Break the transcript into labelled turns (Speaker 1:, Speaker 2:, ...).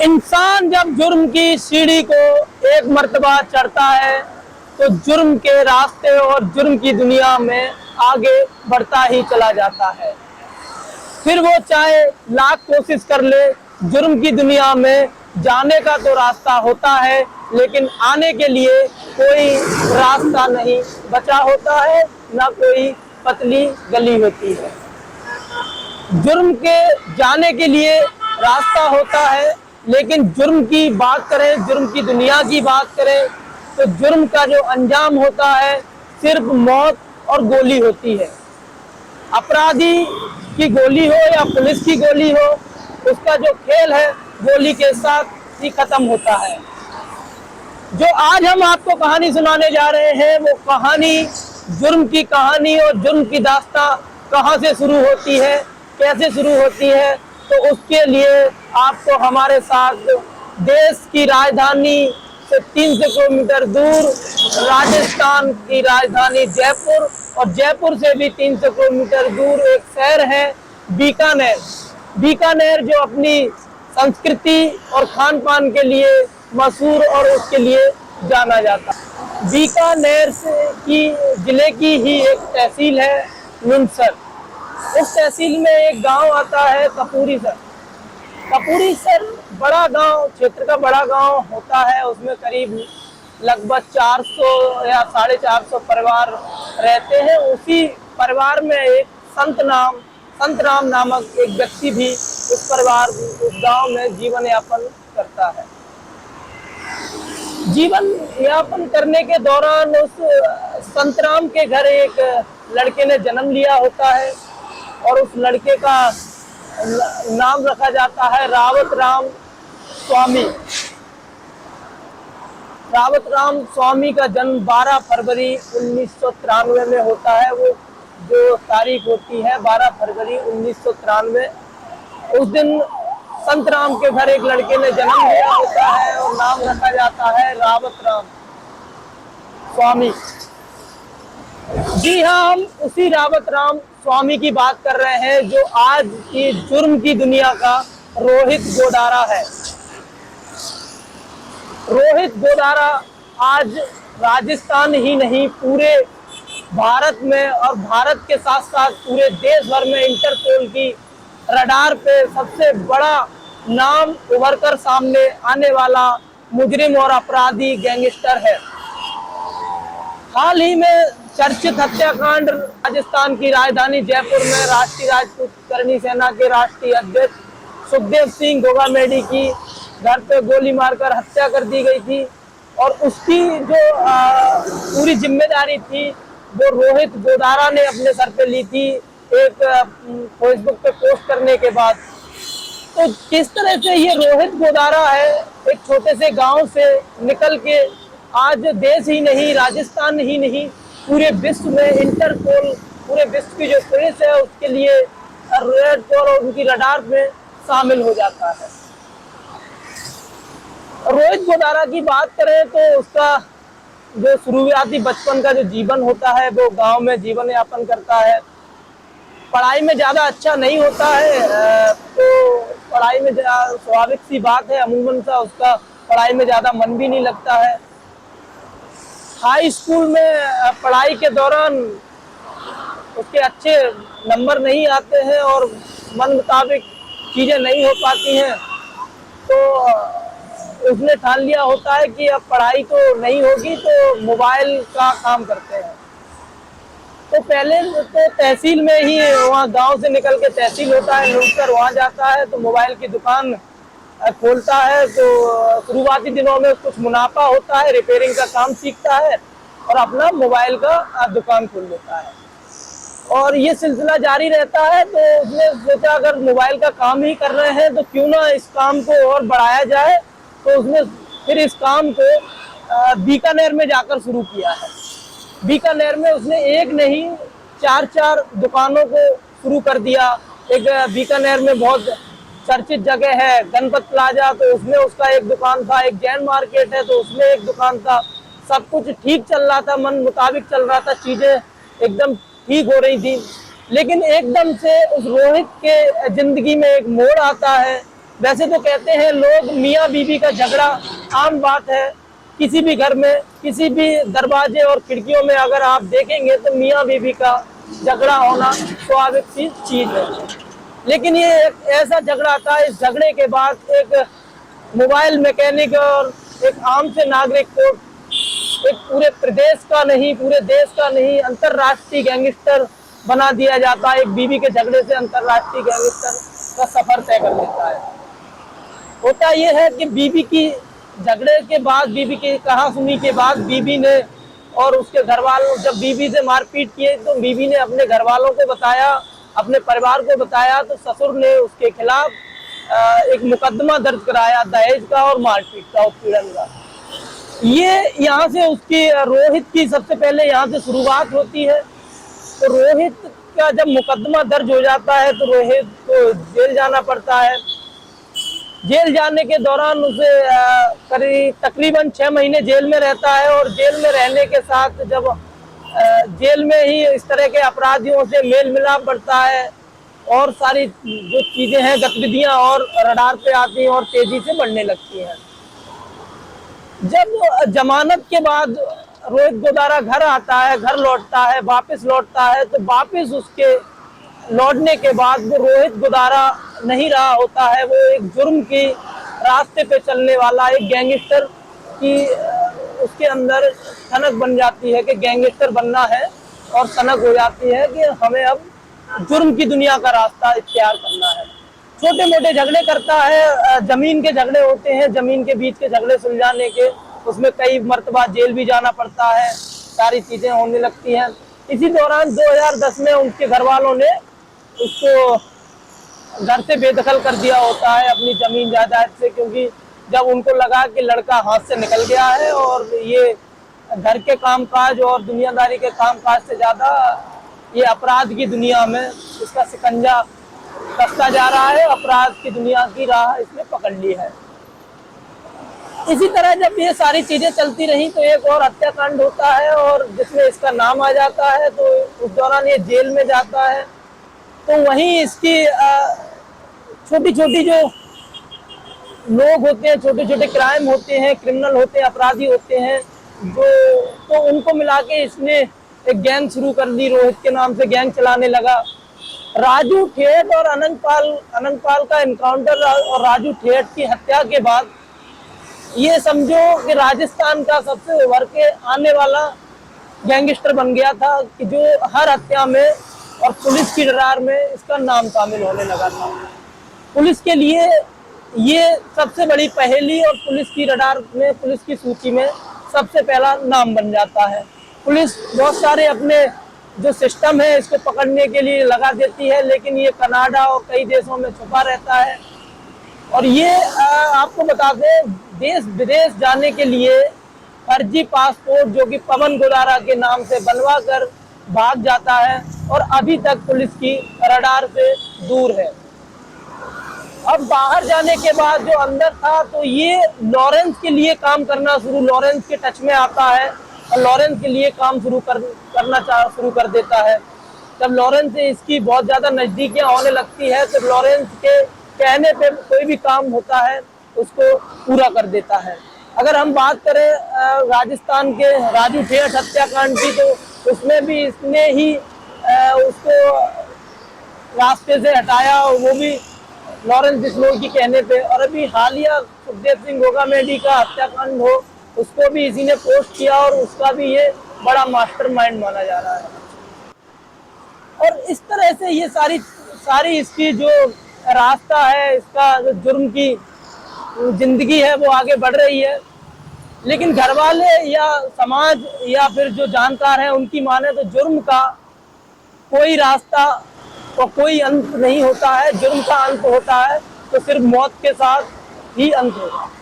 Speaker 1: इंसान जब जुर्म की सीढ़ी को एक मर्तबा चढ़ता है तो जुर्म के रास्ते और जुर्म की दुनिया में आगे बढ़ता ही चला जाता है। फिर वो चाहे लाख कोशिश कर ले, जुर्म की दुनिया में जाने का तो रास्ता होता है, लेकिन आने के लिए कोई रास्ता नहीं बचा होता है, ना कोई पतली गली होती है। जुर्म के जाने के लिए रास्ता होता है, लेकिन जुर्म की बात करें, जुर्म की दुनिया की बात करें तो जुर्म का जो अंजाम होता है सिर्फ मौत और गोली होती है। अपराधी की गोली हो या पुलिस की गोली हो, उसका जो खेल है गोली के साथ ही खत्म होता है। जो आज हम आपको कहानी सुनाने जा रहे हैं वो कहानी जुर्म की कहानी और जुर्म की दास्तां कहाँ से शुरू होती है, कैसे शुरू होती है, तो उसके लिए आपको हमारे साथ देश की राजधानी से 300 किलोमीटर दूर राजस्थान की राजधानी जयपुर और जयपुर से भी 300 किलोमीटर दूर एक शहर है बीकानेर। बीकानेर जो अपनी संस्कृति और खान पान के लिए मशहूर और उसके लिए जाना जाता है। बीकानेर की जिले की ही एक तहसील है नुनसर। उस तहसील में एक गांव आता है कपूरीसर। कपूरीसर बड़ा गांव, क्षेत्र का बड़ा गांव होता है। उसमें करीब लगभग 400 या 450 परिवार रहते हैं। उसी परिवार में एक संत राम नामक एक व्यक्ति भी उस गांव में जीवन यापन करता है। जीवन यापन करने के दौरान उस संतराम के घर एक लड़के ने जन्म लिया होता है और उस लड़के का नाम रखा जाता है रावत राम स्वामी। रावत राम स्वामी का जन्म 12 फरवरी 1993 में होता है। वो जो तारीख होती है 12 फरवरी 1993, उस दिन संत राम के घर एक लड़के ने जन्म लिया होता है और नाम रखा जाता है रावत राम स्वामी। जी हाँ, हम उसी रावत राम स्वामी की बात कर रहे हैं जो आज की जुर्म की दुनिया का रोहित गोदारा है। रोहित गोदारा आज राजस्थान ही नहीं पूरे भारत में और भारत के साथ साथ पूरे देश भर में इंटरपोल की रडार पे सबसे बड़ा नाम उभर कर सामने आने वाला मुजरिम और अपराधी गैंगस्टर है। हाल ही में चर्चित हत्याकांड राजस्थान की राजधानी जयपुर में राष्ट्रीय राजपूत करनी सेना के राष्ट्रीय अध्यक्ष सुखदेव सिंह गोगामेडी की घर पे गोली मारकर हत्या कर दी गई थी और उसकी जो पूरी जिम्मेदारी थी वो रोहित गोदारा ने अपने सर पे ली थी एक फेसबुक पे पोस्ट करने के बाद। तो किस तरह से ये रोहित गोदारा है एक छोटे से गांव से निकल के आज देश ही नहीं, राजस्थान ही नहीं, पूरे विश्व में इंटरपोल, पूरे विश्व की जो पुलिस है उसके लिए रेड और उनकी रडार में शामिल हो जाता है। रोहित गोदारा की बात करें तो उसका जो शुरुआती बचपन का जो जीवन होता है वो गांव में जीवन यापन करता है। पढ़ाई में ज़्यादा अच्छा नहीं होता है, तो पढ़ाई में स्वाभाविक सी बात है, अमूमन सा उसका पढ़ाई में ज़्यादा मन भी नहीं लगता है। हाई स्कूल में पढ़ाई के दौरान उसके अच्छे नंबर नहीं आते हैं और मन मुताबिक चीज़ें नहीं हो पाती हैं, तो उसने ठान लिया होता है कि अब पढ़ाई तो नहीं होगी तो मोबाइल का काम करते हैं। तो पहले तो तहसील में ही, वहाँ गांव से निकल के तहसील होता है नुनसर, वहाँ जाता है तो मोबाइल की दुकान खोलता है। तो शुरुआती दिनों में कुछ मुनाफा होता है, रिपेयरिंग का काम सीखता है और अपना मोबाइल का दुकान खोल लेता है और ये सिलसिला जारी रहता है। तो उसने सोचा अगर मोबाइल का काम ही कर रहे हैं तो क्यों ना इस काम को और बढ़ाया जाए। तो उसने फिर इस काम को बीकानेर में जाकर शुरू किया है। बीकानेर में उसने एक नहीं 4 दुकानों को शुरू कर दिया। एक बीकानेर में बहुत चर्चित जगह है गणपत प्लाजा, तो उसमें उसका एक दुकान था। एक जैन मार्केट है तो उसमें एक दुकान था। सब कुछ ठीक चल रहा था, मन मुताबिक चल रहा था, चीजें एकदम ठीक हो रही थी। लेकिन एकदम से उस रोहित के जिंदगी में एक मोड़ आता है वैसे तो कहते हैं लोग मियाँ बीवी का झगड़ा आम बात है, किसी भी घर में किसी भी दरवाजे और खिड़कियों में अगर आप देखेंगे तो मियाँ बीवी का झगड़ा होना स्वाभाविक सी चीज है। लेकिन ये एक ऐसा झगड़ा था, इस झगड़े के बाद एक मोबाइल मैकेनिक और एक आम से नागरिक को एक पूरे प्रदेश का नहीं, पूरे देश का नहीं, अंतरराष्ट्रीय गैंगस्टर बना दिया जाता है। एक बीवी के झगड़े से अंतरराष्ट्रीय गैंगस्टर का सफर तय कर लेता है। होता यह है कि बीवी की झगड़े के बाद, बीवी की कहासुनी के बाद बीवी ने और उसके घर वालों, जब बीवी से मारपीट किए तो बीवी ने अपने घर वालों को बताया, अपने परिवार को बताया, तो ससुर ने उसके खिलाफ एक मुकदमा दर्ज कराया दहेज का और मारपीट का, उत्पीड़न का। ये यहाँ से उसकी रोहित की सबसे पहले यहाँ से शुरुआत होती है। तो रोहित का जब मुकदमा दर्ज हो जाता है तो रोहित को जेल जाना पड़ता है। जेल जाने के दौरान उसे करीब तकरीबन 6 महीने जेल में रहता है और जेल में रहने के साथ जब जेल में ही इस तरह के अपराधियों से मेल मिलाप बढ़ता है और सारी जो चीजें हैं, गतिविधियां और रडार पे आती हैं और तेजी से बढ़ने लगती हैं। जब जमानत के बाद रोहित गोदारा घर आता है, घर लौटता है, वापस लौटता है, तो वापस उसके लौटने के बाद वो रोहित गोदारा नहीं रहा होता है। वो एक जुर्म की रास्ते पे चलने वाला एक गैंगस्टर की उसके अंदर सनक बन जाती है कि गैंगस्टर बनना है, और सनक हो जाती है कि हमें अब जुर्म की दुनिया का रास्ता इख्तियार करना है। छोटे मोटे झगड़े करता है, जमीन के झगड़े होते हैं, जमीन के बीच के झगड़े सुलझाने के, उसमें कई मर्तबा जेल भी जाना पड़ता है, सारी चीजें होने लगती हैं। इसी दौरान 2010 में उनके घर वालों ने उसको घर से बेदखल कर दिया होता है अपनी जमीन जायदाद से, क्योंकि जब उनको लगा कि लड़का हाथ से निकल गया है और ये घर के कामकाज और दुनियादारी के कामकाज से ज्यादा ये अपराध की दुनिया में इसका शिकंजा कसता जा रहा है, अपराध की दुनिया की राह इसने पकड़ ली है। इसी तरह जब ये सारी चीजें चलती रही तो एक और हत्याकांड होता है और जिसमें इसका नाम आ जाता है। तो उस दौरान ये जेल में जाता है, तो वहीं इसकी छोटी छोटी जो लोग होते हैं, छोटे छोटे क्राइम होते हैं, क्रिमिनल होते हैं, अपराधी होते हैं, जो तो उनको मिला के इसने एक गैंग शुरू कर दी, रोहित के नाम से गैंग चलाने लगा। राजू ठेठ और अनंत पाल का एनकाउंटर और राजू ठेठ की हत्या के बाद ये समझो कि राजस्थान का सबसे उभर के आने वाला गैंगस्टर बन गया था, कि जो हर हत्या में और पुलिस की रडार में इसका नाम शामिल होने लगा था। पुलिस के लिए ये सबसे बड़ी पहेली और पुलिस की रडार में, पुलिस की सूची में सबसे पहला नाम बन जाता है। पुलिस बहुत सारे अपने जो सिस्टम है इसको पकड़ने के लिए लगा देती है, लेकिन ये कनाडा और कई देशों में छुपा रहता है। और ये आपको बता दें, देश विदेश जाने के लिए फर्जी पासपोर्ट जो कि पवन गोदारा के नाम से बनवा कर भाग जाता है और अभी तक पुलिस की रडार से दूर है। अब बाहर जाने के बाद जो अंदर था, तो ये लॉरेंस के लिए काम करना लॉरेंस के टच में आता है और लॉरेंस के लिए काम करना शुरू कर देता है। जब लॉरेंस से इसकी बहुत ज्यादा नजदीकियां होने लगती है तो लॉरेंस के कहने पे कोई भी काम होता है उसको पूरा कर देता है। अगर हम बात करें राजस्थान के राजू ठेठ हत्याकांड की, तो उसमें भी इसने ही उसको रास्ते से हटाया, और वो भी लॉरेंस बिश्नोई के कहने पे। और अभी हालिया सुखदेव सिंह गोगामेडी का हत्याकांड हो, उसको भी इसी ने पोस्ट किया और उसका भी ये बड़ा मास्टरमाइंड माना जा रहा है। और इस तरह से ये सारी इसकी जो रास्ता है, इसका जो जुर्म की जिंदगी है वो आगे बढ़ रही है। लेकिन घर वाले या समाज या फिर जो जानकार हैं उनकी माने तो जुर्म का कोई रास्ता और कोई अंत नहीं होता है। जुर्म का अंत होता है तो सिर्फ मौत के साथ ही अंत होगा।